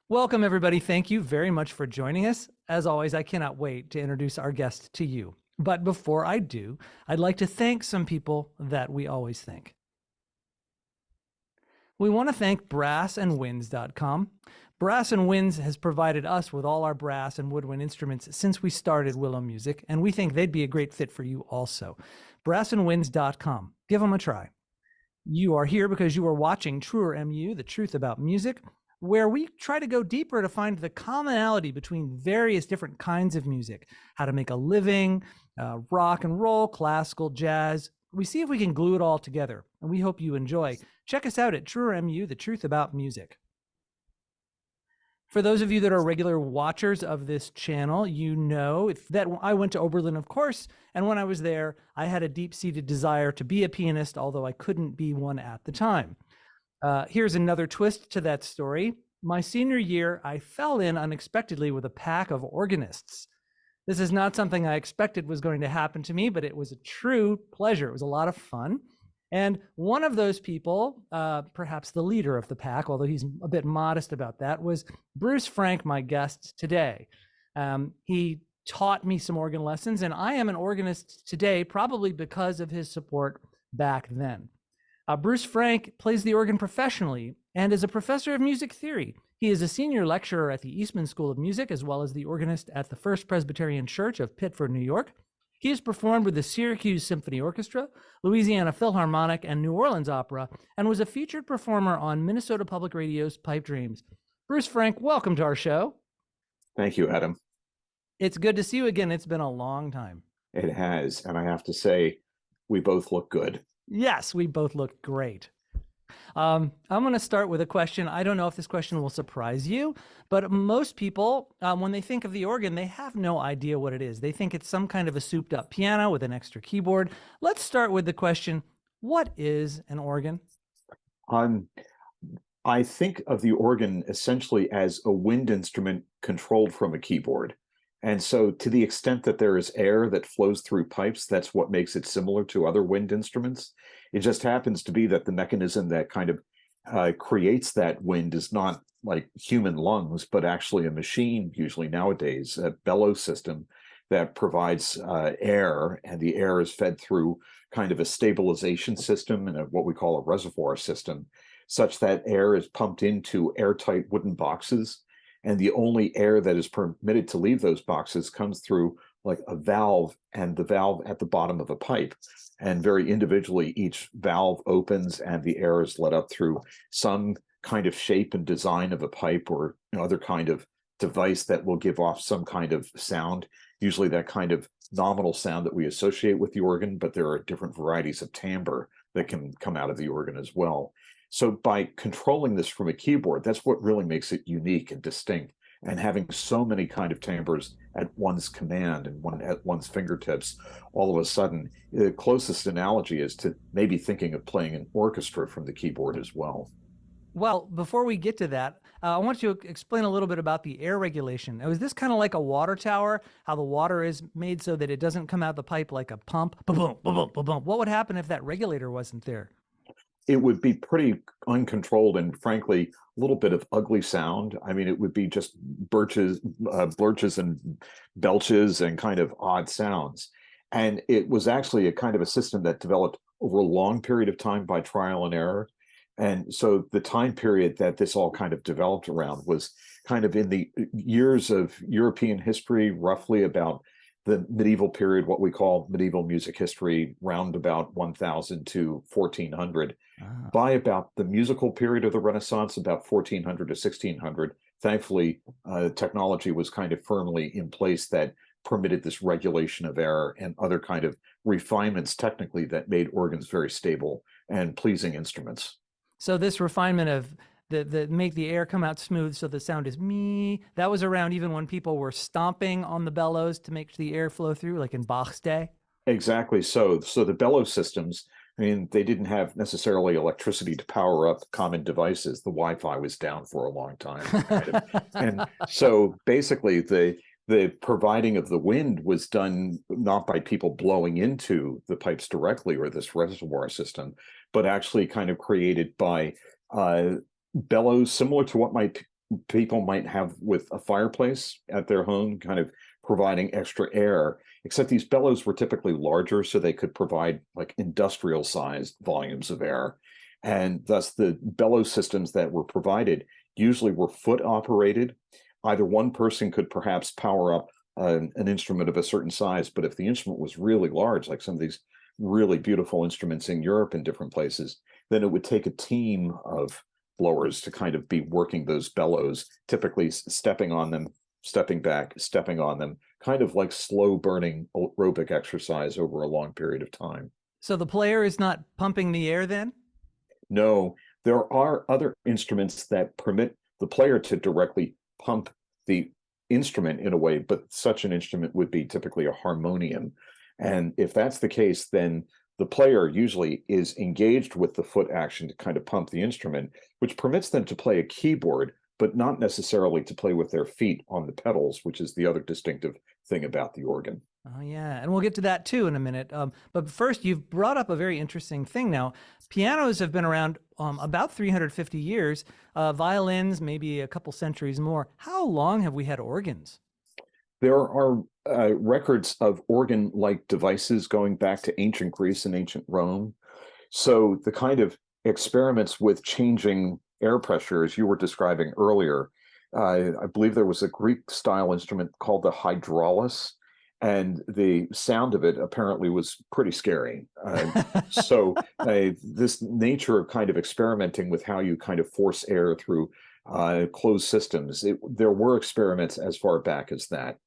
Welcome, everybody. Thank you very much for joining us. As always, I cannot wait to introduce our guest to you. But before I do, I'd like to thank some people that we always thank. We want to thank brassandwinds.com. Brass and Winds has provided us with all our brass and woodwind instruments since we started Willow Music, and we think they'd be a great fit for you also. Brassandwinds.com. Give them a try. You are here because you are watching Truer MU, The Truth About Music, where we try to go deeper to find the commonality between various different kinds of music, how to make a living, rock and roll, classical, jazz. We see if we can glue it all together, and we hope you enjoy. Check us out at Truer MU, The Truth About Music. For those of you that are regular watchers of this channel, you know that I went to Oberlin, of course, and when I was there, I had a deep-seated desire to be a pianist, although I couldn't be one at the time. Here's another twist to that story. My senior year, I fell in unexpectedly with a pack of organists. This is not something I expected was going to happen to me, but it was a true pleasure. It was a lot of fun. And one of those people, perhaps the leader of the pack, although he's a bit modest about that, was Bruce Frank, my guest today. He taught me some organ lessons, and I am an organist today, probably because of his support back then. Bruce Frank plays the organ professionally and is a professor of music theory. He is a senior lecturer at the Eastman School of Music, as well as the organist at the First Presbyterian Church of Pittsford, New York. He has performed with the Syracuse Symphony Orchestra, Louisiana Philharmonic, and New Orleans Opera, and was a featured performer on Minnesota Public Radio's Pipe Dreams. Bruce Frank, welcome to our show. Thank you, Adam. It's good to see you again. It's been a long time. It has, and I have to say, we both look good. Yes, we both look great. I'm going to start with a question. I don't know if this question will surprise you, but most people, when they think of the organ, they have no idea what it is. They think it's some kind of a souped up piano with an extra keyboard. Let's start with the question, what is an organ? I think of the organ essentially as a wind instrument controlled from a keyboard. And so to the extent that there is air that flows through pipes, that's what makes it similar to other wind instruments. It just happens to be that the mechanism that kind of creates that wind is not like human lungs, but actually a machine, usually nowadays, a bellows system that provides air, and the air is fed through kind of a stabilization system and what we call a reservoir system, such that air is pumped into airtight wooden boxes. And the only air that is permitted to leave those boxes comes through like a valve, and the valve at the bottom of a pipe. And very individually, each valve opens and the air is let up through some kind of shape and design of a pipe or other kind of device that will give off some kind of sound, usually that kind of nominal sound that we associate with the organ, but there are different varieties of timbre that can come out of the organ as well. So by controlling this from a keyboard, that's what really makes it unique and distinct. And having so many kind of timbres at one's command and at one's fingertips, all of a sudden, the closest analogy is to maybe thinking of playing an orchestra from the keyboard as well. Well, before we get to that, I want you to explain a little bit about the air regulation. Now, is this kind of like a water tower, how the water is made so that it doesn't come out the pipe like a pump? Boom, boom, boom, boom, boom. What would happen if that regulator wasn't there? It would be pretty uncontrolled and frankly a little bit of ugly sound. I mean, it would be just blurches and belches and kind of odd sounds. And it was actually a kind of a system that developed over a long period of time by trial and error. And so the time period that this all kind of developed around was kind of in the years of European history, roughly about the medieval period, what we call medieval music history, round about 1000 to 1400. By about the musical period of the Renaissance, about 1400 to 1600, thankfully, technology was kind of firmly in place that permitted this regulation of air and other kind of refinements technically that made organs very stable and pleasing instruments. So this refinement of the make the air come out smooth so the sound is me, that was around even when people were stomping on the bellows to make the air flow through, like in Bach's day? Exactly. So the bellows systems, I mean, they didn't have necessarily electricity to power up common devices. The Wi-Fi was down for a long time. And so basically the providing of the wind was done not by people blowing into the pipes directly or this reservoir system, but actually kind of created by bellows similar to what might people might have with a fireplace at their home, kind of providing extra air, except these bellows were typically larger, so they could provide like industrial sized volumes of air. And thus, the bellow systems that were provided usually were foot operated. Either one person could perhaps power up an instrument of a certain size, but if the instrument was really large, like some of these really beautiful instruments in Europe and different places, then it would take a team of blowers to kind of be working those bellows, typically stepping on them, stepping back, stepping on them, kind of like slow burning aerobic exercise over a long period of time. So the player is not pumping the air then? No, there are other instruments that permit the player to directly pump the instrument in a way, but such an instrument would be typically a harmonium. And if that's the case, then the player usually is engaged with the foot action to kind of pump the instrument, which permits them to play a keyboard, but not necessarily to play with their feet on the pedals, which is the other distinctive thing about the organ. Oh, yeah. And we'll get to that too in a minute. But first, you've brought up a very interesting thing now. Pianos have been around about 350 years, violins, maybe a couple centuries more. How long have we had organs? There are records of organ-like devices going back to ancient Greece and ancient Rome. So the kind of experiments with changing air pressure, as you were describing earlier, I believe there was a Greek-style instrument called the hydraulis, and the sound of it apparently was pretty scary. So this nature of kind of experimenting with how you kind of force air through closed systems, there were experiments as far back as that.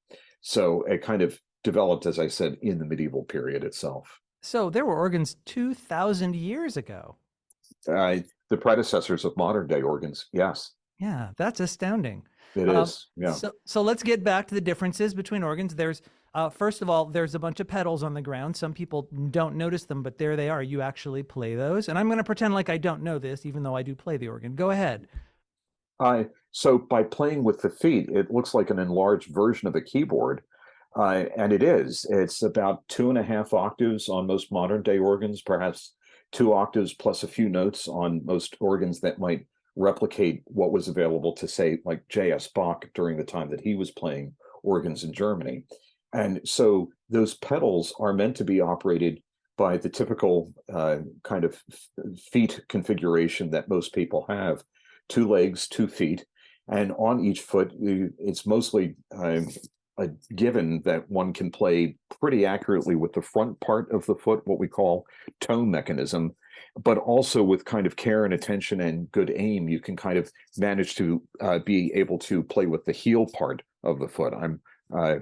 So it kind of developed, as I said, in the medieval period itself. So there were organs 2,000 years ago. The predecessors of modern day organs, yes. Yeah, that's astounding. It is, yeah. So let's get back to the differences between organs. There's first of all, there's a bunch of pedals on the ground. Some people don't notice them, but there they are. You actually play those. And I'm going to pretend like I don't know this, even though I do play the organ. Go ahead. So by playing with the feet, it looks like an enlarged version of a keyboard. And it is. It's about 2.5 octaves on most modern day organs, perhaps 2 octaves plus a few notes on most organs that might replicate what was available to, say, like J.S. Bach during the time that he was playing organs in Germany. And so those pedals are meant to be operated by the typical kind of feet configuration that most people have: 2 legs, 2 feet. And on each foot, it's mostly a given that one can play pretty accurately with the front part of the foot, what we call toe mechanism, but also with kind of care and attention and good aim, you can kind of manage to be able to play with the heel part of the foot. I'm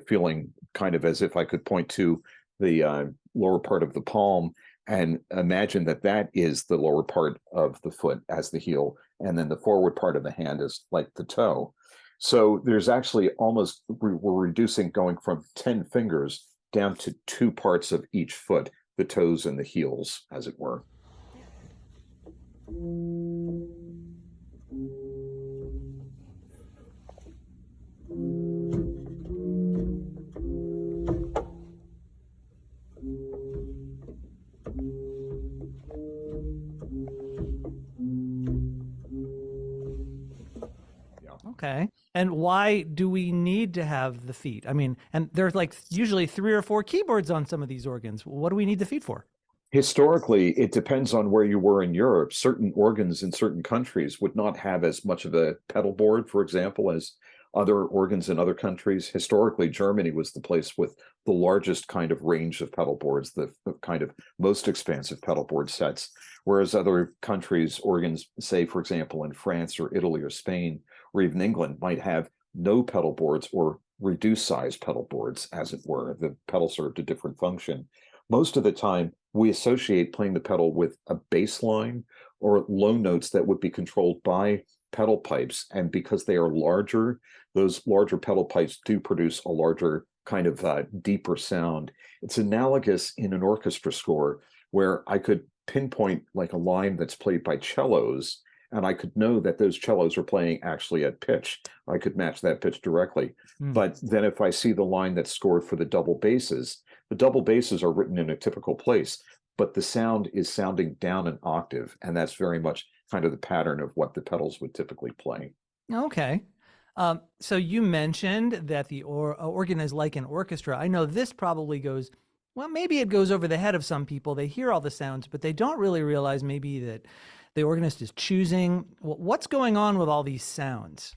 feeling kind of as if I could point to the lower part of the palm and imagine that that is the lower part of the foot as the heel, and then the forward part of the hand is like the toe. So there's actually almost, we're reducing going from 10 fingers down to 2 parts of each foot, the toes and the heels, as it were. Okay. And why do we need to have the feet? I mean, and there's like usually 3 or 4 keyboards on some of these organs. What do we need the feet for? Historically, it depends on where you were in Europe. Certain organs in certain countries would not have as much of a pedal board, for example, as other organs in other countries. Historically, Germany was the place with the largest kind of range of pedal boards, the kind of most expansive pedal board sets, whereas other countries, organs, say, for example, in France or Italy or Spain, or even England, might have no pedal boards or reduced size pedal boards, as it were. The pedal served a different function. Most of the time, we associate playing the pedal with a bass line or low notes that would be controlled by pedal pipes. And because they are larger, those larger pedal pipes do produce a larger kind of deeper sound. It's analogous in an orchestra score where I could pinpoint like a line that's played by cellos, and I could know that those cellos are playing actually at pitch. I could match that pitch directly. But then if I see the line that's scored for the double basses are written in a typical place, but the sound is sounding down an octave. And that's very much kind of the pattern of what the pedals would typically play. Okay. So you mentioned that the organ is like an orchestra. I know this probably goes, well, maybe it goes over the head of some people. They hear all the sounds, but they don't really realize maybe that the organist is choosing. What's going on with all these sounds?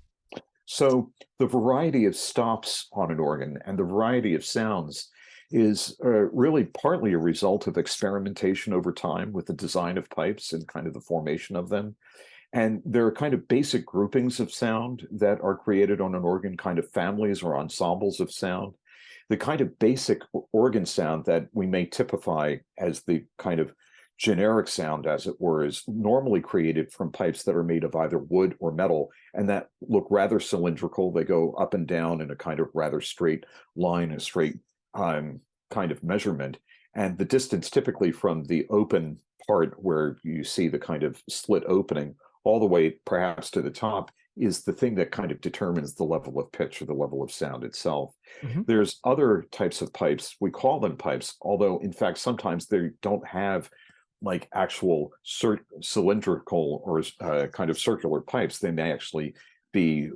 So the variety of stops on an organ and the variety of sounds is really partly a result of experimentation over time with the design of pipes and kind of the formation of them. And there are kind of basic groupings of sound that are created on an organ, kind of families or ensembles of sound. The kind of basic organ sound that we may typify as the kind of generic sound, as it were, is normally created from pipes that are made of either wood or metal and that look rather cylindrical. They go up and down in a kind of rather straight line, a straight kind of measurement. And the distance typically from the open part where you see the kind of slit opening all the way perhaps to the top is the thing that kind of determines the level of pitch or the level of sound itself. Hmm. There's other types of pipes, we call them pipes, although in fact sometimes they don't have like actual cylindrical or kind of circular pipes. They may actually be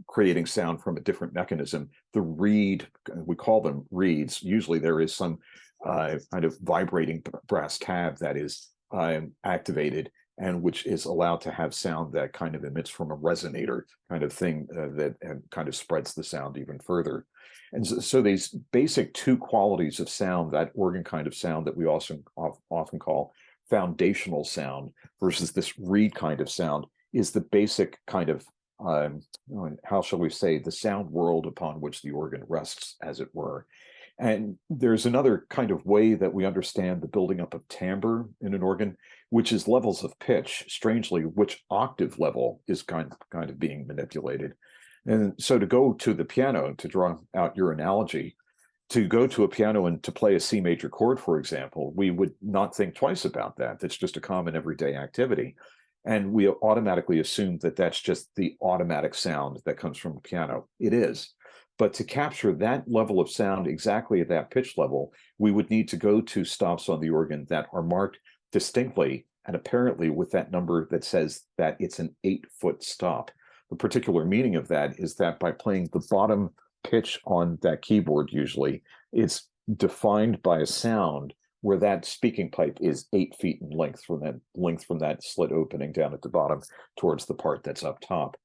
creating sound from a different mechanism. The reed, we call them reeds. Usually there is some kind of vibrating brass tab that is activated and which is allowed to have sound that kind of emits from a resonator kind of thing that kind of spreads the sound even further. And so these basic two qualities of sound, that organ kind of sound that we also often call foundational sound versus this reed kind of sound, is the basic kind of, how shall we say, the sound world upon which the organ rests, as it were. And there's another kind of way that we understand the building up of timbre in an organ, which is levels of pitch, strangely, which octave level is kind of being manipulated. And so to go to the piano, to draw out your analogy, to go to a piano and to play a C major chord, for example, we would not think twice about that. That's just a common everyday activity. And we automatically assume that that's just the automatic sound that comes from a piano. It is. But to capture that level of sound exactly at that pitch level, we would need to go to stops on the organ that are marked distinctly and apparently with that number that says that it's an 8-foot stop. The particular meaning of that is that by playing the bottom pitch on that keyboard, usually, it's defined by a sound where that speaking pipe is 8 feet in length from that slit opening down at the bottom towards the part that's up top.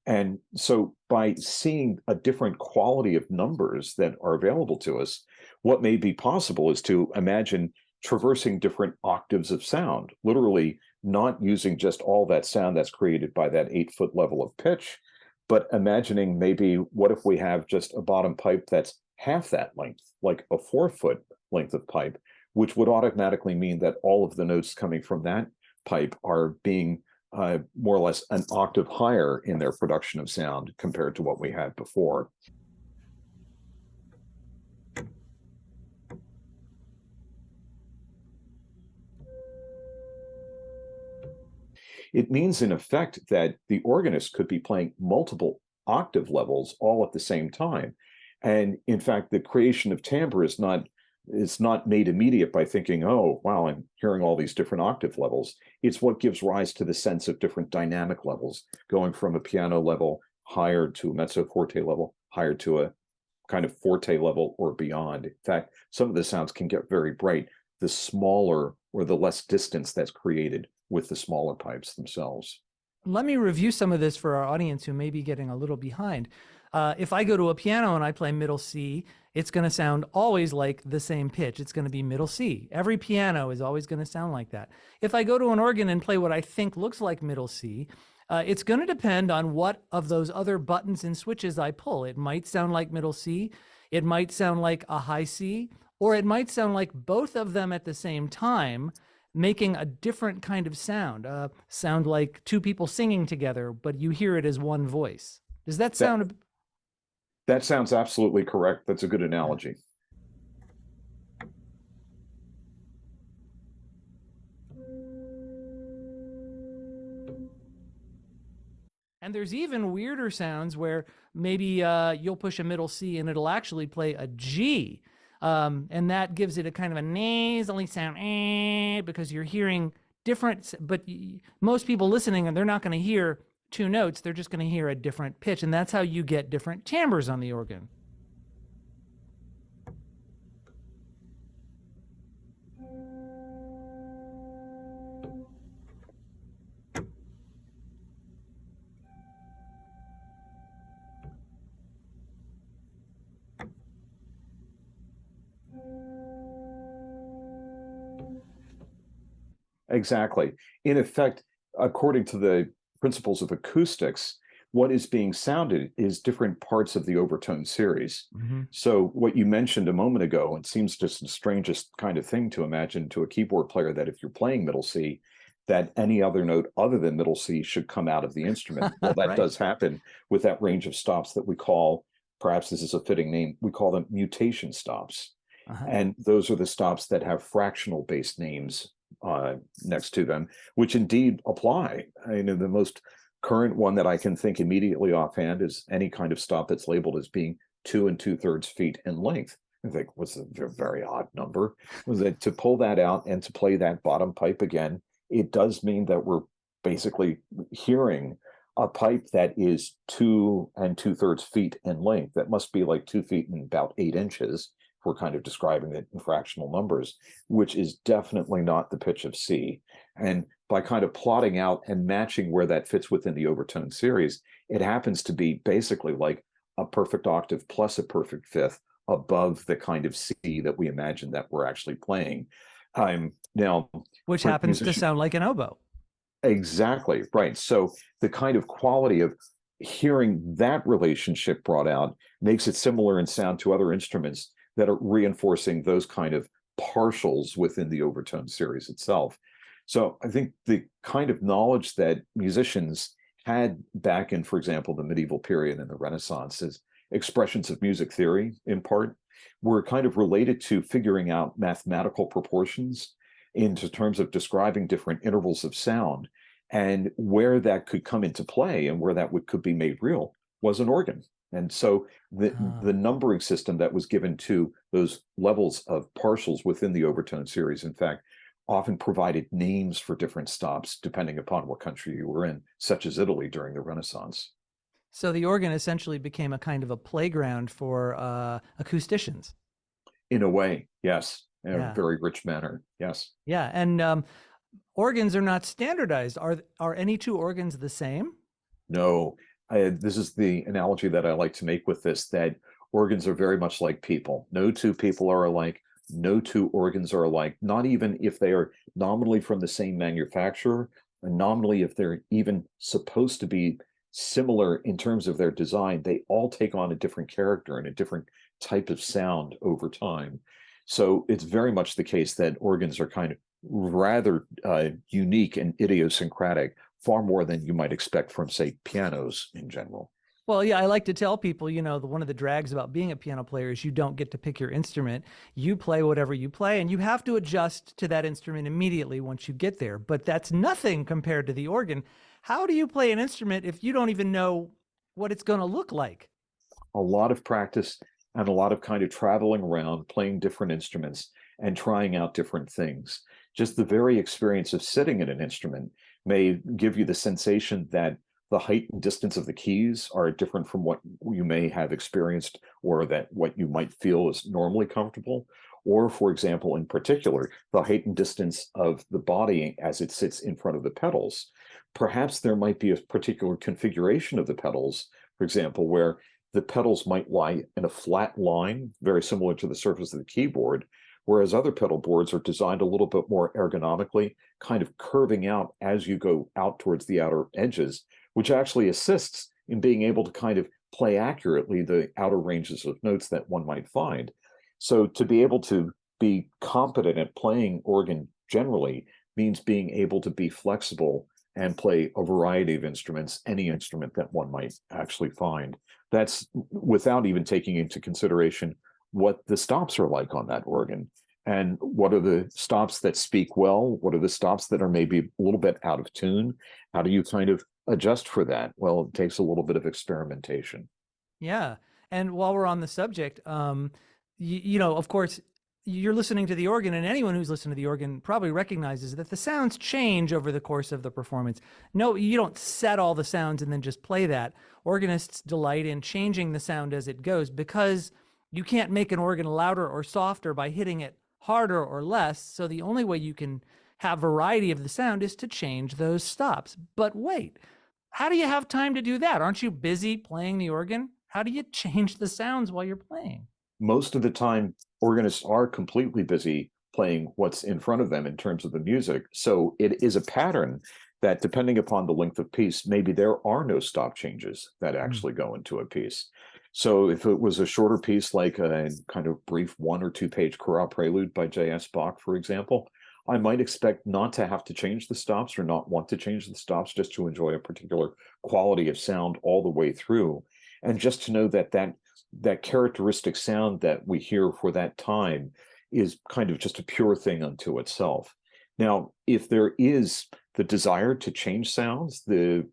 And so by seeing a different quality of numbers that are available to us, what may be possible is to imagine traversing different octaves of sound, literally not using just all that sound that's created by that 8-foot level of pitch, but imagining maybe what if we have just a bottom pipe that's half that length, like a 4-foot length of pipe, which would automatically mean that all of the notes coming from that pipe are being more or less an octave higher in their production of sound compared to what we had before. It means, in effect, that the organist could be playing multiple octave levels all at the same time. And in fact, the creation of timbre is not made immediate by thinking, oh, wow, I'm hearing all these different octave levels. It's what gives rise to the sense of different dynamic levels, going from a piano level higher to a mezzo forte level, higher to a kind of forte level or beyond. In fact, some of the sounds can get very bright the smaller or the less distance that's created with the smaller pipes themselves. Let me review some of this for our audience who may be getting a little behind. If I go to a piano and I play middle C, it's going to sound always like the same pitch. It's going to be middle C. Every piano is always going to sound like that. If I go to an organ and play what I think looks like middle C, it's going to depend on what of those other buttons and switches I pull. It might sound like middle C, it might sound like a high C, or it might sound like both of them at the same time, making a different kind of sound like two people singing together, but you hear it as one voice. Does that That sound? that sounds absolutely correct. That's a good analogy. And there's even weirder sounds where maybe you'll push a middle C and it'll actually play a G. And that gives it a kind of a nasally sound because you're hearing different, but most people listening, and they're not going to hear two notes, they're just going to hear a different pitch. And that's how you get different timbres on the organ. Exactly. In effect, according to the principles of acoustics, what is being sounded is different parts of the overtone series. Mm-hmm. So what you mentioned a moment ago, it seems just the strangest kind of thing to imagine to a keyboard player, that if you're playing middle C, that any other note other than middle C should come out of the instrument. Well, that Right. does happen with that range of stops that we call, perhaps this is a fitting name, we call them mutation stops. And those are the stops that have fractional based names next to them, which indeed apply. I know the most current one that I can think immediately offhand is any kind of stop that's labeled as being 2 2/3 feet in length. I think what's a very odd number. Was that to pull that out and to play that bottom pipe again, it does mean that we're basically hearing a pipe that is 2 2/3 feet in length. That must be like 2 feet and about 8 inches. We're kind of describing it in fractional numbers, which is definitely not the pitch of C. And by kind of plotting out and matching where that fits within the overtone series, it happens to be basically like a perfect octave plus a perfect fifth above the kind of C that we imagine that we're actually playing. Now, which happens to sound like an oboe. Exactly, right. So the kind of quality of hearing that relationship brought out makes it similar in sound to other instruments that are reinforcing those kind of partials within the overtone series itself. So I think the kind of knowledge that musicians had back in, for example, the medieval period and the Renaissance, as expressions of music theory in part, were kind of related to figuring out mathematical proportions into terms of describing different intervals of sound, and where that could come into play and where that could be made real was an organ. And so the numbering system that was given to those levels of partials within the overtone series, in fact, often provided names for different stops depending upon what country you were in, such as Italy during the Renaissance. So the organ essentially became a kind of a playground for acousticians. In a way, yes, in Yeah. a very rich manner, yes. Yeah, and organs are not standardized. Are any two organs the same? No, this is the analogy that I like to make with this, that organs are very much like people. No two people are alike. No two organs are alike, not even if they are nominally from the same manufacturer, and nominally if they're even supposed to be similar in terms of their design. They all take on a different character and a different type of sound over time. So it's very much the case that organs are kind of rather unique and idiosyncratic, far more than you might expect from, say, pianos in general. Well, yeah, I like to tell people, one of the drags about being a piano player is you don't get to pick your instrument. You play whatever you play, and you have to adjust to that instrument immediately once you get there. But that's nothing compared to the organ. How do you play an instrument if you don't even know what it's going to look like? A lot of practice and a lot of kind of traveling around, playing different instruments and trying out different things. Just the very experience of sitting at an instrument may give you the sensation that the height and distance of the keys are different from what you may have experienced, or that what you might feel is normally comfortable. Or, for example, in particular, the height and distance of the body as it sits in front of the pedals. Perhaps there might be a particular configuration of the pedals, for example, where the pedals might lie in a flat line, very similar to the surface of the keyboard, whereas other pedal boards are designed a little bit more ergonomically, kind of curving out as you go out towards the outer edges, which actually assists in being able to kind of play accurately the outer ranges of notes that one might find. So to be able to be competent at playing organ generally means being able to be flexible and play a variety of instruments, any instrument that one might actually find. That's without even taking into consideration what the stops are like on that organ, and what are the stops that speak well, what are the stops that are maybe a little bit out of tune. How do you kind of adjust for that? Well, it takes a little bit of experimentation. Yeah. And while we're on the subject, you know, of course, you're listening to the organ, and anyone who's listened to the organ probably recognizes that the sounds change over the course of the performance. No, you don't set all the sounds and then just play that. Organists delight in changing the sound as it goes, because you can't make an organ louder or softer by hitting it harder or less. So the only way you can have variety of the sound is to change those stops. But wait, how do you have time to do that? Aren't you busy playing the organ? How do you change the sounds while you're playing? Most of the time, organists are completely busy playing what's in front of them in terms of the music. So it is a pattern that, depending upon the length of piece, maybe there are no stop changes that actually go into a piece. So if it was a shorter piece, like a kind of brief 1 or 2 page chorale prelude by J.S. Bach, for example, I might expect not to have to change the stops or not want to change the stops, just to enjoy a particular quality of sound all the way through. And just to know that that characteristic sound that we hear for that time is kind of just a pure thing unto itself. Now, if there is the desire to change sounds, the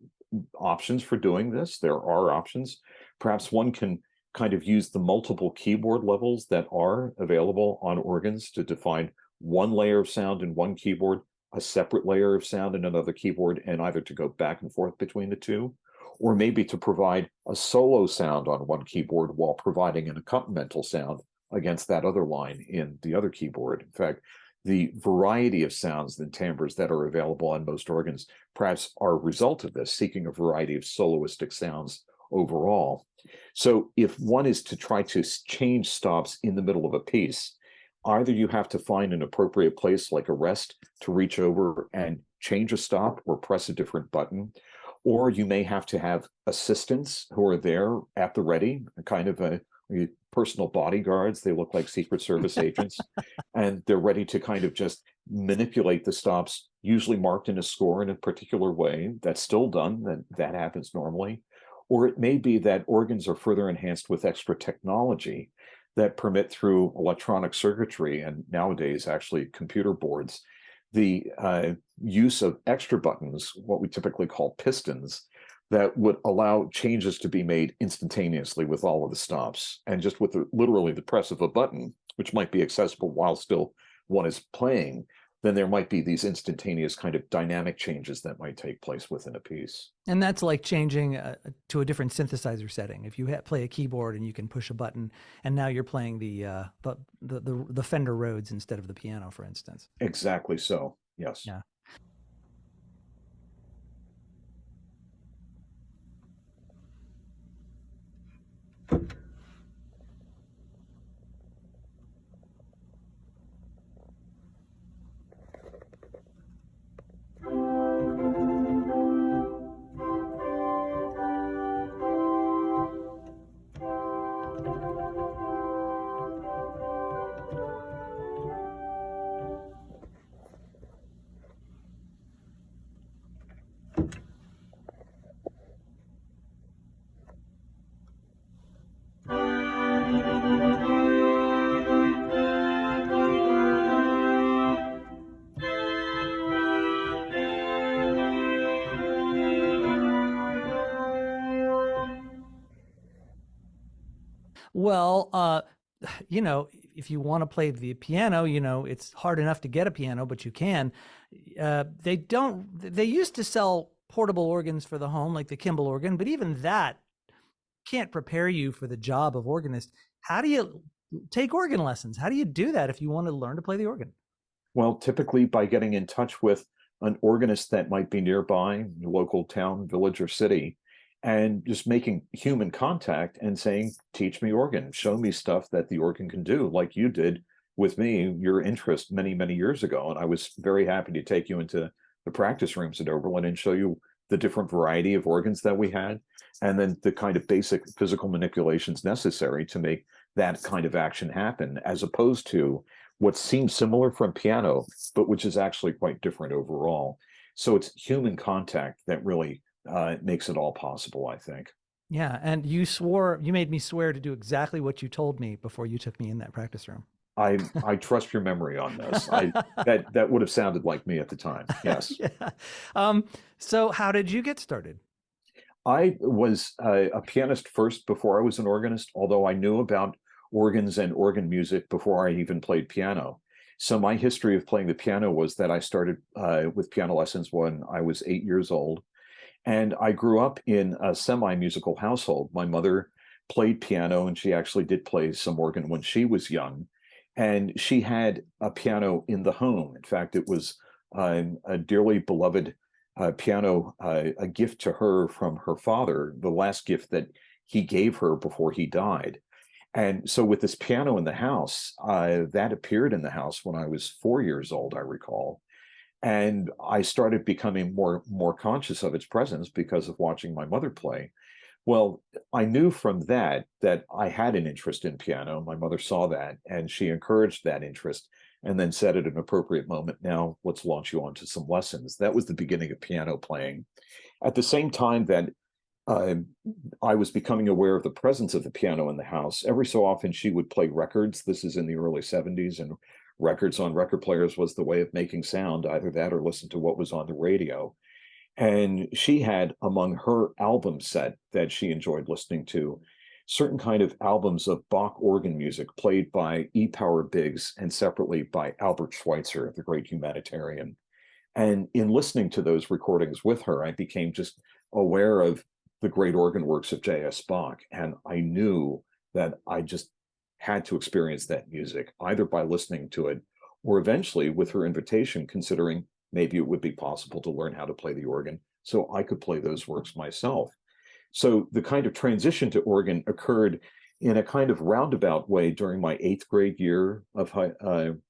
options for doing this, there are options. Perhaps one can kind of use the multiple keyboard levels that are available on organs to define one layer of sound in one keyboard, a separate layer of sound in another keyboard, and either to go back and forth between the two, or maybe to provide a solo sound on one keyboard while providing an accompanimental sound against that other line in the other keyboard. In fact, the variety of sounds and timbres that are available on most organs perhaps are a result of this, seeking a variety of soloistic sounds overall. So if one is to try to change stops in the middle of a piece, either you have to find an appropriate place like a rest to reach over and change a stop or press a different button, or you may have to have assistants who are there at the ready, kind of a personal bodyguards. They look like Secret Service agents, and they're ready to kind of just manipulate the stops, usually marked in a score in a particular way. That's still done, that happens normally. Or it may be that organs are further enhanced with extra technology that permit, through electronic circuitry and nowadays actually computer boards, the use of extra buttons, what we typically call pistons, that would allow changes to be made instantaneously with all of the stops. And just with literally the press of a button, which might be accessible while still one is playing, then there might be these instantaneous kind of dynamic changes that might take place within a piece. And that's like changing to a different synthesizer setting. If you play a keyboard and you can push a button, and now you're playing the Fender Rhodes instead of the piano, for instance. Exactly so. Yes. Yeah. Well, you know, if you want to play the piano, you know, it's hard enough to get a piano, but you can. They used to sell portable organs for the home, like the Kimball organ, but even that can't prepare you for the job of organist. How do you take organ lessons? How do you do that if you want to learn to play the organ? Well, typically by getting in touch with an organist that might be nearby, your local town, village, or city, and just making human contact and saying, teach me organ, show me stuff that the organ can do, like you did with me, your interest many, many years ago. And I was very happy to take you into the practice rooms at Oberlin and show you the different variety of organs that we had, and then the kind of basic physical manipulations necessary to make that kind of action happen, as opposed to what seems similar from piano, but which is actually quite different overall. So it's human contact that really makes it all possible, I think. Yeah. And you made me swear to do exactly what you told me before you took me in that practice room. I trust your memory on this. That would have sounded like me at the time. Yes. Yeah. Um, so how did you get started? I was a pianist first before I was an organist, although I knew about organs and organ music before I even played piano. So my history of playing the piano was that I started with piano lessons when I was 8 years old. And I grew up in a semi-musical household. My mother played piano, and she actually did play some organ when she was young. And she had a piano in the home. In fact, it was a dearly beloved piano, a gift to her from her father, the last gift that he gave her before he died. And so, with this piano in the house, that appeared in the house when I was 4 years old, I recall, and I started becoming more conscious of its presence because of watching my mother play. Well, I knew from that I had an interest in piano. My mother saw that, and she encouraged that interest, and then said at an appropriate moment, "Now let's launch you onto some lessons." That was the beginning of piano playing. At the same time that uh, I was becoming aware of the presence of the piano in the house. Every so often, she would play records. This is in the early 70s, and records on record players was the way of making sound, either that or listen to what was on the radio. And she had among her album set that she enjoyed listening to certain kind of albums of Bach organ music played by E. Power Biggs and separately by Albert Schweitzer, the great humanitarian. And in listening to those recordings with her, I became just aware of the great organ works of J.S. Bach. And I knew that I just had to experience that music, either by listening to it or eventually, with her invitation, considering maybe it would be possible to learn how to play the organ so I could play those works myself. So the kind of transition to organ occurred in a kind of roundabout way during my 8th grade year of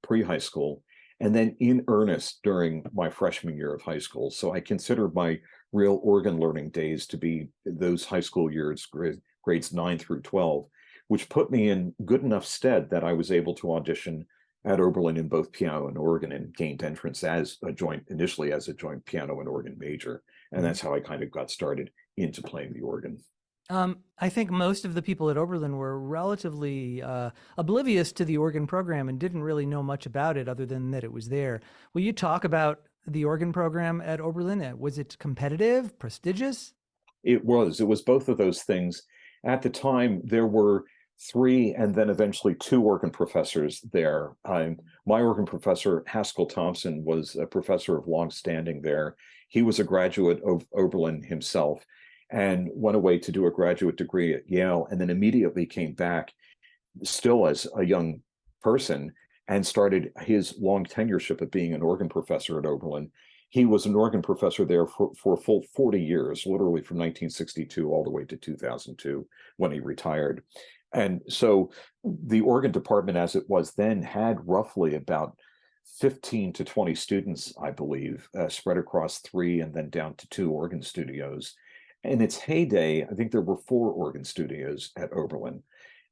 pre-high school, and then in earnest during my freshman year of high school. So I consider my real organ learning days to be those high school years, grades 9 through 12, which put me in good enough stead that I was able to audition at Oberlin in both piano and organ and gained entrance initially as a joint piano and organ major. And that's how I kind of got started into playing the organ. I think most of the people at Oberlin were relatively oblivious to the organ program and didn't really know much about it other than that it was there. Will you talk about the organ program at Oberlin? Was it competitive, prestigious? It was both of those things. At the time, there were three and then eventually two organ professors there. My organ professor, Haskell Thompson, was a professor of long standing there. He was a graduate of Oberlin himself and went away to do a graduate degree at Yale, and then immediately came back still as a young person and started his long tenureship of being an organ professor at Oberlin. He was an organ professor there for a full 40 years, literally from 1962 all the way to 2002 when he retired. And so the organ department, as it was then, had roughly about 15 to 20 students, I believe, spread across three and then down to two organ studios. In its heyday, I think there were four organ studios at Oberlin,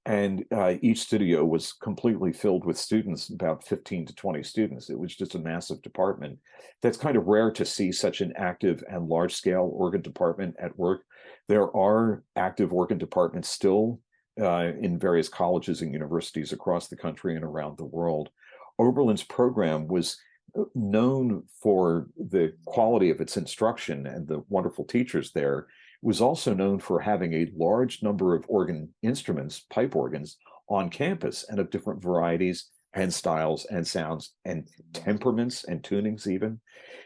and each studio was completely filled with students, about 15 to 20 students. It was just a massive department. That's kind of rare to see such an active and large-scale organ department at work. There are active organ departments still in various colleges and universities across the country and around the world. Oberlin's program was known for the quality of its instruction and the wonderful teachers there. Was also known for having a large number of organ instruments, pipe organs, on campus and of different varieties and styles and sounds and temperaments and tunings even,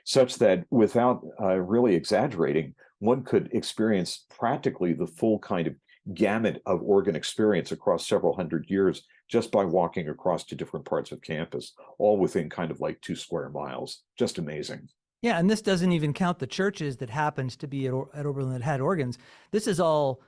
such that without really exaggerating, one could experience practically the full kind of gamut of organ experience across several hundred years just by walking across to different parts of campus, all within kind of like 2 square miles. Just amazing. Yeah, and this doesn't even count the churches that happened to be at Oberlin that had organs. This is all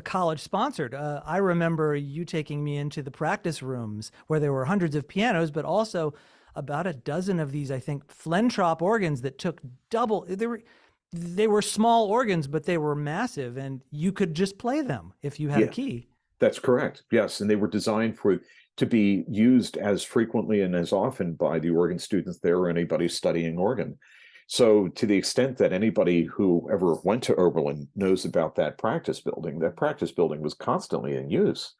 college sponsored. I remember you taking me into the practice rooms where there were hundreds of pianos, but also about a dozen of these, I think, Flentrop organs that took double. They were small organs, but they were massive, and you could just play them if you had a key. That's correct. Yes, and they were designed to be used as frequently and as often by the organ students there or anybody studying organ. So to the extent that anybody who ever went to Oberlin knows about that practice building was constantly in use.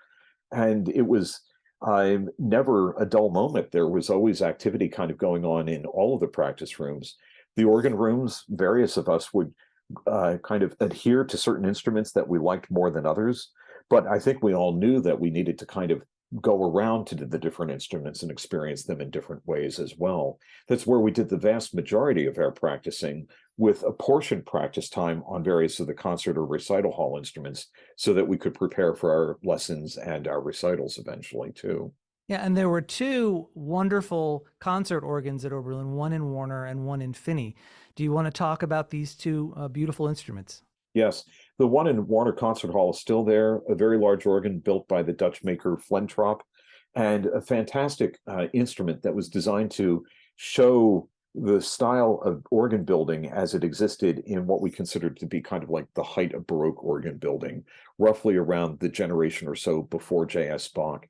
And it was I'm never a dull moment. There was always activity kind of going on in all of the practice rooms. The organ rooms, various of us would kind of adhere to certain instruments that we liked more than others. But I think we all knew that we needed to kind of go around to the different instruments and experience them in different ways as well. That's where we did the vast majority of our practicing, with a portion practice time on various of the concert or recital hall instruments so that we could prepare for our lessons and our recitals eventually too. Yeah, and there were two wonderful concert organs at Oberlin, one in Warner and one in Finney. Do you want to talk about these two beautiful instruments? Yes, the one in Warner Concert Hall is still there, a very large organ built by the Dutch maker Flentrop, and a fantastic instrument that was designed to show the style of organ building as it existed in what we considered to be kind of like the height of Baroque organ building, roughly around the generation or so before J.S. Bach.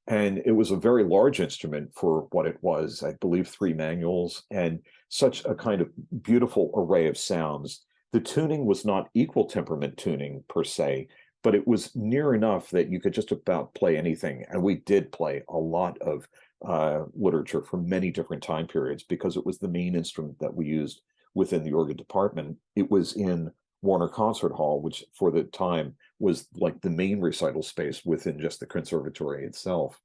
And it was a very large instrument for what it was, I believe 3 manuals, and such a kind of beautiful array of sounds. The tuning was not equal temperament tuning per se, but it was near enough that you could just about play anything. And we did play a lot of literature from many different time periods because it was the main instrument that we used within the organ department. It was in Warner Concert Hall, which for the time was like the main recital space within just the conservatory itself.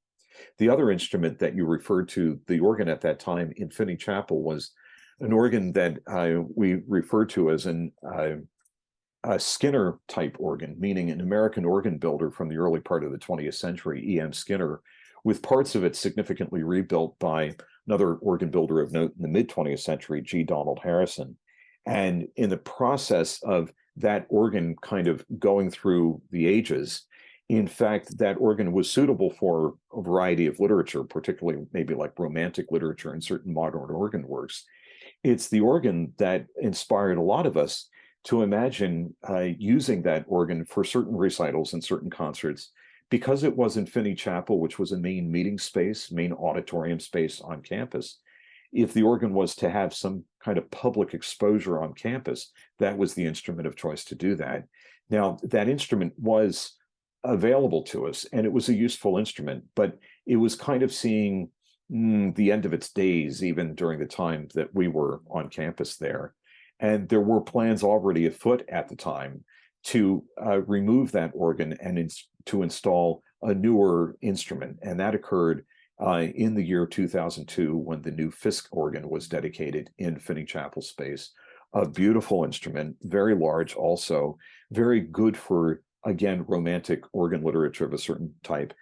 The other instrument that you referred to, the organ at that time in Finney Chapel, was an organ that we referred to as a Skinner type organ, meaning an American organ builder from the early part of the 20th century, E.M. Skinner, with parts of it significantly rebuilt by another organ builder of note in the mid 20th century, G. Donald Harrison. And in the process of that organ kind of going through the ages, in fact, that organ was suitable for a variety of literature, particularly maybe like romantic literature and certain modern organ works. It's the organ that inspired a lot of us to imagine using that organ for certain recitals and certain concerts, because it was in Finney Chapel, which was a main meeting space, main auditorium space on campus. If the organ was to have some kind of public exposure on campus, that was the instrument of choice to do that. Now, that instrument was available to us, and it was a useful instrument, but it was kind of seeing the end of its days, even during the time that we were on campus there. And there were plans already afoot at the time to remove that organ and to install a newer instrument. And that occurred in the year 2002 when the new Fisk organ was dedicated in Finney Chapel space. A beautiful instrument, very large also, very good for, again, romantic organ literature of a certain type,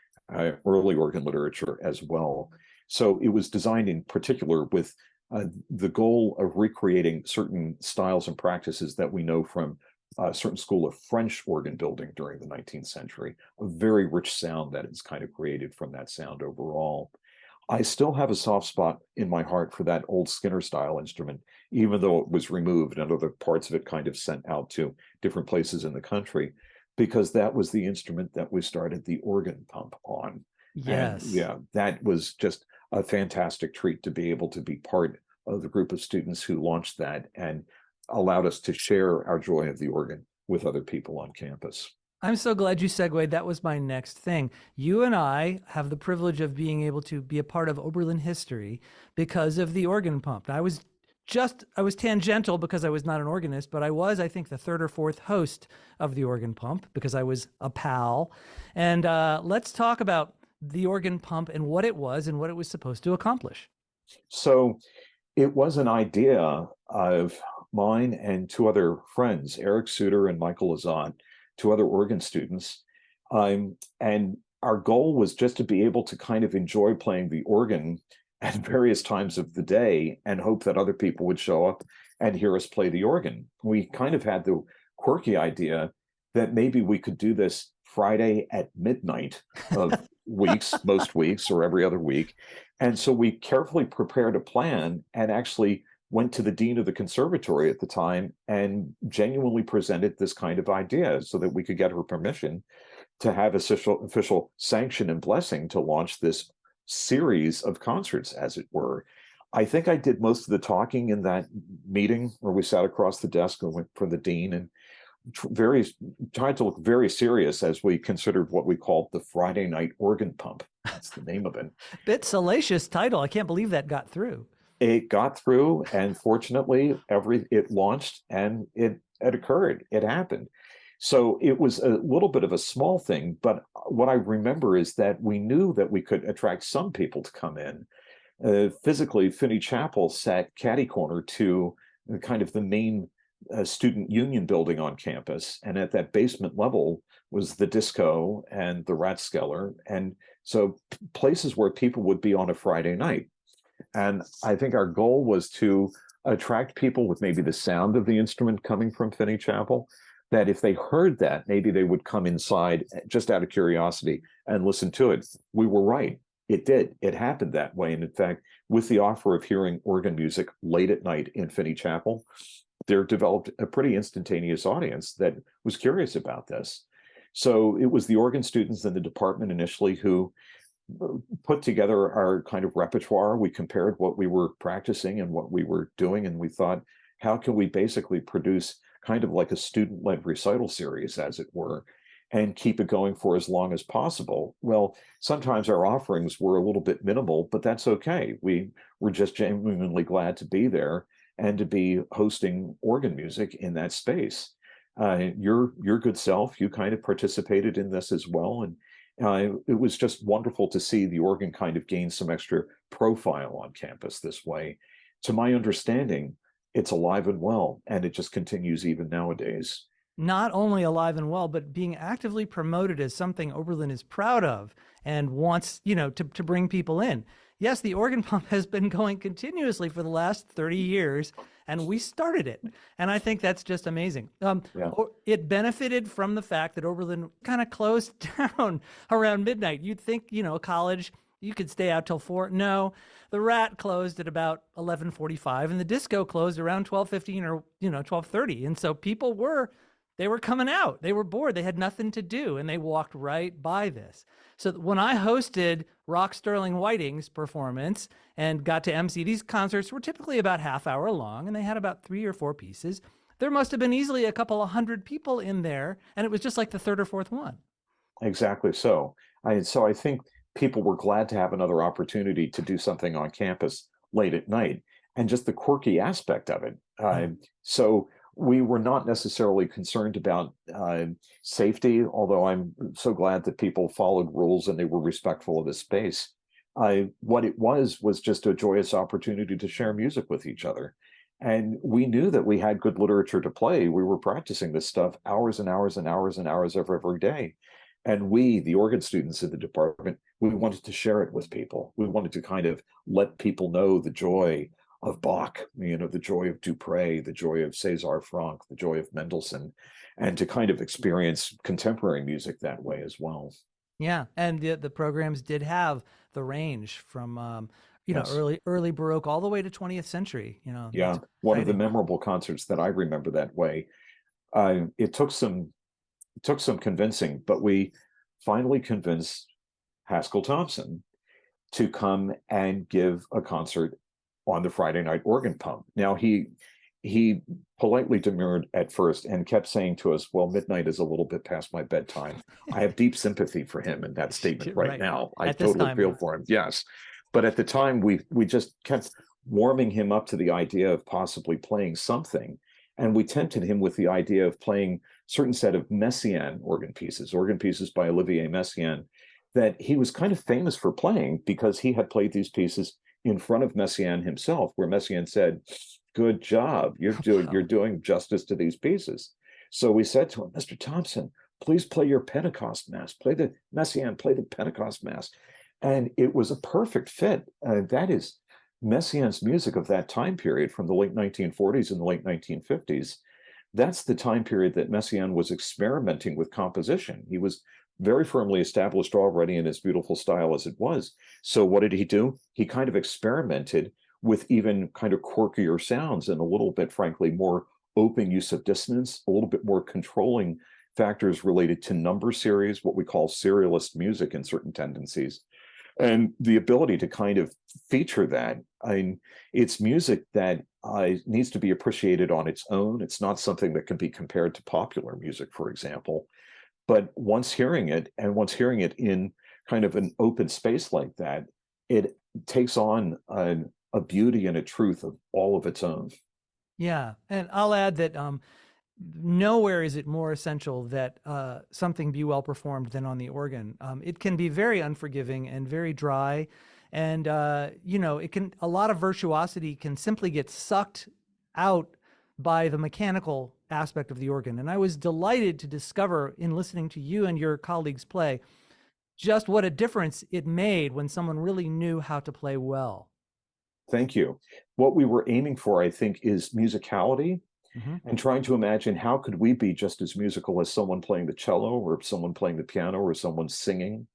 early organ literature as well. So it was designed in particular with the goal of recreating certain styles and practices that we know from a certain school of French organ building during the 19th century, a very rich sound that is kind of created from that sound overall. I still have a soft spot in my heart for that old Skinner style instrument, even though it was removed and other parts of it kind of sent out to different places in the country, because that was the instrument that we started the organ pump on. Yes. And yeah, that was just a fantastic treat to be able to be part of the group of students who launched that and allowed us to share our joy of the organ with other people on campus. I'm so glad you segued. That was my next thing. You and I have the privilege of being able to be a part of Oberlin history because of the organ pump. I was tangential because I was not an organist, but I was, I think, the third or fourth host of the organ pump because I was a pal. And let's talk about the organ pump and what it was and what it was supposed to accomplish. So it was an idea of mine and 2 other friends, Eric Suter and Michael Lazat, 2 other organ students. And our goal was just to be able to kind of enjoy playing the organ at various times of the day and hope that other people would show up and hear us play the organ. We kind of had the quirky idea that maybe we could do this Friday at midnight of most weeks or every other week. And so we carefully prepared a plan and actually went to the dean of the conservatory at the time and genuinely presented this kind of idea so that we could get her permission to have official sanction and blessing to launch this series of concerts, as it were. I think I did most of the talking in that meeting where we sat across the desk and went for the dean, and very tried to look very serious as we considered what we called the Friday night organ pump. That's the name of it. Bit salacious title. I can't believe that got through. It got through, and fortunately, it launched and it occurred. It happened. So it was a little bit of a small thing, but what I remember is that we knew that we could attract some people to come in. Physically, Finney Chapel sat catty corner to kind of the main student union building on campus, and at that basement level was the disco and the Rathskeller, and so places where people would be on a Friday night. And I think our goal was to attract people with maybe the sound of the instrument coming from Finney Chapel, that if they heard that, maybe they would come inside just out of curiosity and listen to it. We were right. It did. It happened that way. And in fact, with the offer of hearing organ music late at night in Finney Chapel, there developed a pretty instantaneous audience that was curious about this. So it was the organ students in the department initially who put together our kind of repertoire. We compared what we were practicing and what we were doing, and we thought, how can we basically produce kind of like a student-led recital series, as it were, and keep it going for as long as possible? Well, sometimes our offerings were a little bit minimal, but that's okay. We were just genuinely glad to be there and to be hosting organ music in that space. Your good self, you kind of participated in this as well, and it was just wonderful to see the organ kind of gain some extra profile on campus this way. To my understanding, it's alive and well, and it just continues even nowadays. Not only alive and well, but being actively promoted as something Oberlin is proud of and wants, to bring people in. Yes, the organ pump has been going continuously for the last 30 years, and we started it. And I think that's just amazing. It benefited from the fact that Oberlin kind of closed down around midnight. You'd think, a college, you could stay out till 4. No, the Rat closed at about 11:45, and the disco closed around 12:15 or, 12:30. And so people they were coming out. They were bored. They had nothing to do, and they walked right by this. So when I hosted Rock Sterling Whiting's performance and got to MC, these concerts were typically about half hour long, and they had about 3 or 4 pieces. There must have been easily a couple of hundred people in there, and it was just like the third or fourth one. Exactly so. I think people were glad to have another opportunity to do something on campus late at night, and just the quirky aspect of it. So we were not necessarily concerned about safety, although I'm so glad that people followed rules and they were respectful of the space. What it was just a joyous opportunity to share music with each other. And we knew that we had good literature to play. We were practicing this stuff hours and hours and hours and hours every day. And we, the organ students in the department, we wanted to share it with people. We wanted to kind of let people know the joy of Bach, the joy of Dupre, the joy of César Franck, the joy of Mendelssohn, and to kind of experience contemporary music that way as well. Yeah, and the programs did have the range from Yes. early Baroque all the way to 20th century. Yeah, one of the memorable concerts that I remember that way. It took some convincing, but we finally convinced Haskell Thompson to come and give a concert on the Friday night organ pump. Now he politely demurred at first and kept saying to us, well, midnight is a little bit past my bedtime. I have deep sympathy for him in that statement right now. I totally feel for him. Yes. But at the time, we just kept warming him up to the idea of possibly playing something. And we tempted him with the idea of playing a certain set of Messiaen organ pieces by Olivier Messiaen, that he was kind of famous for playing because he had played these pieces in front of Messiaen himself, where Messiaen said, good job, you're doing justice to these pieces. So we said to him, Mr. Thompson, please play your Pentecost Mass, play the Messiaen, play the Pentecost Mass. And it was a perfect fit. That is Messiaen's music of that time period from the late 1940s and the late 1950s. That's the time period that Messiaen was experimenting with composition. He was very firmly established already in his beautiful style as it was. So what did he do? He kind of experimented with even kind of quirkier sounds and a little bit, frankly, more open use of dissonance, a little bit more controlling factors related to number series, what we call serialist music in certain tendencies. And the ability to kind of feature that, I mean, it's music that needs to be appreciated on its own. It's not something that can be compared to popular music, for example. But once hearing it, and once hearing it in kind of an open space like that, it takes on a beauty and a truth of all of its own. Yeah, and I'll add that nowhere is it more essential that something be well performed than on the organ. It can be very unforgiving and very dry, and it can a lot of virtuosity can simply get sucked out by the mechanical aspect of the organ. And I was delighted to discover in listening to you and your colleagues play just what a difference it made when someone really knew how to play well. Thank you. What we were aiming for, I think, is musicality Hmm. and trying to imagine how could we be just as musical as someone playing the cello or someone playing the piano or someone singing.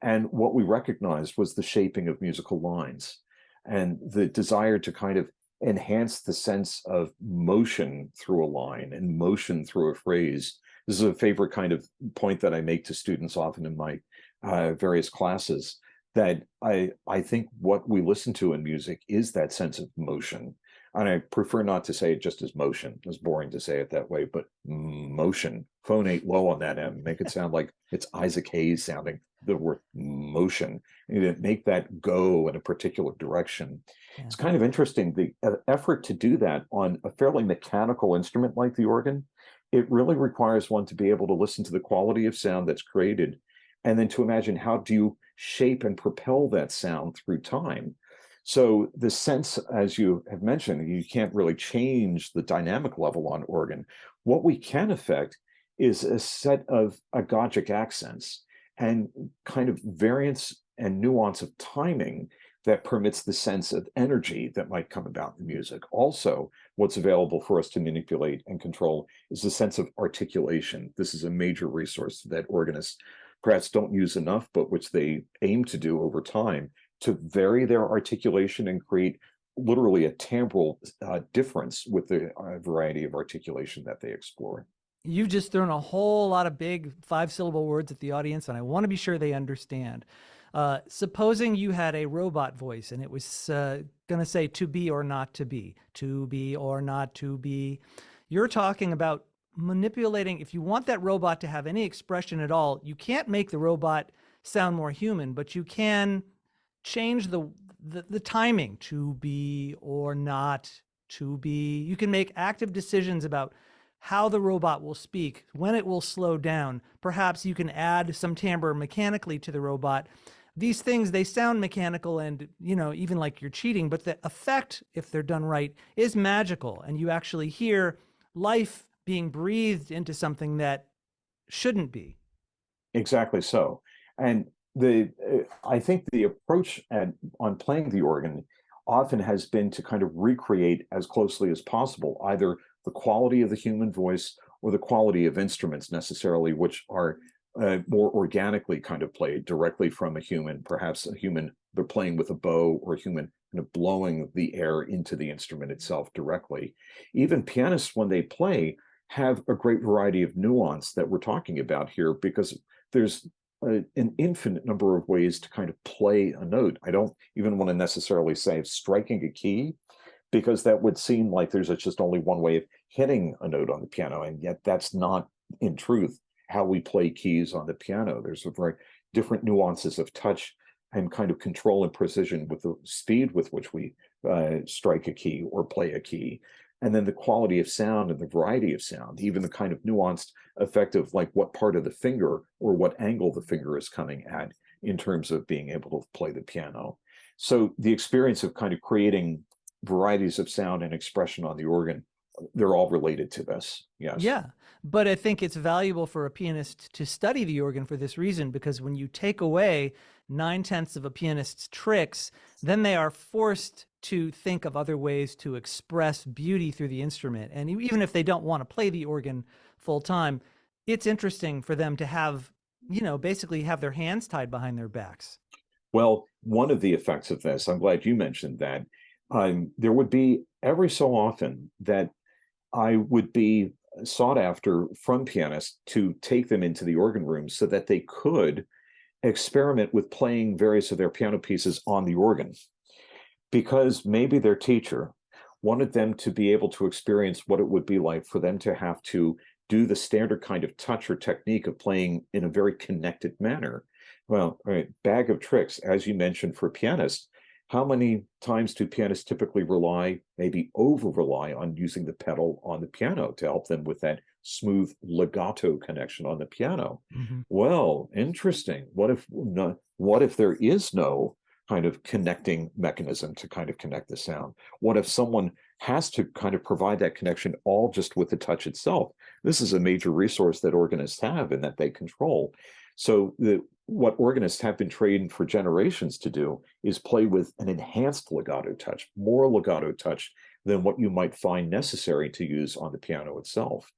And what we recognized was the shaping of musical lines and the desire to kind of enhance the sense of motion through a line and motion through a phrase. This is a favorite kind of point that I make to students often in my various classes, that I think what we listen to in music is that sense of motion. And I prefer not to say it just as motion. It's boring to say it that way, but motion. Phonate low on that M. Make it sound like it's Isaac Hayes sounding the word motion. You know, make that go in a particular direction. Yeah. It's kind of interesting, the effort to do that on a fairly mechanical instrument like the organ. It really requires one to be able to listen to the quality of sound that's created, and then to imagine how do you shape and propel that sound through time. So the sense, as you have mentioned, you can't really change the dynamic level on organ. What we can affect is a set of agogic accents and kind of variance and nuance of timing that permits the sense of energy that might come about in music. Also, what's available for us to manipulate and control is the sense of articulation. This is a major resource that organists perhaps don't use enough, but which they aim to do over time, to vary their articulation and create literally a timbral difference with the variety of articulation that they explore. You've just thrown a whole lot of big 5-syllable words at the audience, and I want to be sure they understand. Supposing you had a robot voice and it was going to say to be or not to be or not to be. You're talking about manipulating. If you want that robot to have any expression at all, you can't make the robot sound more human, but you can change the timing to be or not to be. You can make active decisions about how the robot will speak, when it will slow down. Perhaps you can add some timbre mechanically to the robot. These things, they sound mechanical and, even like you're cheating, but the effect, if they're done right, is magical. And you actually hear life being breathed into something that shouldn't be. Exactly so. And I think the approach on playing the organ often has been to kind of recreate as closely as possible either the quality of the human voice or the quality of instruments necessarily, which are more organically kind of played directly from a human, perhaps a human, they're playing with a bow, or a human kind of blowing the air into the instrument itself directly. Even pianists, when they play, have a great variety of nuance that we're talking about here, because there's an infinite number of ways to kind of play a note. I don't even want to necessarily say striking a key, because that would seem like there's just only one way of hitting a note on the piano, and yet that's not, in truth, how we play keys on the piano. There's a very different nuances of touch and kind of control and precision with the speed with which we strike a key or play a key. And then the quality of sound and the variety of sound, even the kind of nuanced effect of like what part of the finger or what angle the finger is coming at in terms of being able to play the piano. So the experience of kind of creating varieties of sound and expression on the organ, they're all related to this. Yes. Yeah. But I think it's valuable for a pianist to study the organ for this reason, because when you take away 9/10 of a pianist's tricks, then they are forced to think of other ways to express beauty through the instrument. And even if they don't want to play the organ full time, it's interesting for them to have, basically have their hands tied behind their backs. Well, one of the effects of this, I'm glad you mentioned that, there would be every so often that I would be sought after from pianists to take them into the organ room so that they could experiment with playing various of their piano pieces on the organ, because maybe their teacher wanted them to be able to experience what it would be like for them to have to do the standard kind of touch or technique of playing in a very connected manner. Well, all right, bag of tricks, as you mentioned, for pianists. How many times do pianists typically rely, maybe over rely, on using the pedal on the piano to help them with that smooth legato connection on the piano? Mhm. Well, interesting. What if there is no kind of connecting mechanism to kind of connect the sound? What if someone has to kind of provide that connection all just with the touch itself? This is a major resource that organists have and that they control. So what organists have been trained for generations to do is play with an enhanced legato touch, more legato touch than what you might find necessary to use on the piano itself.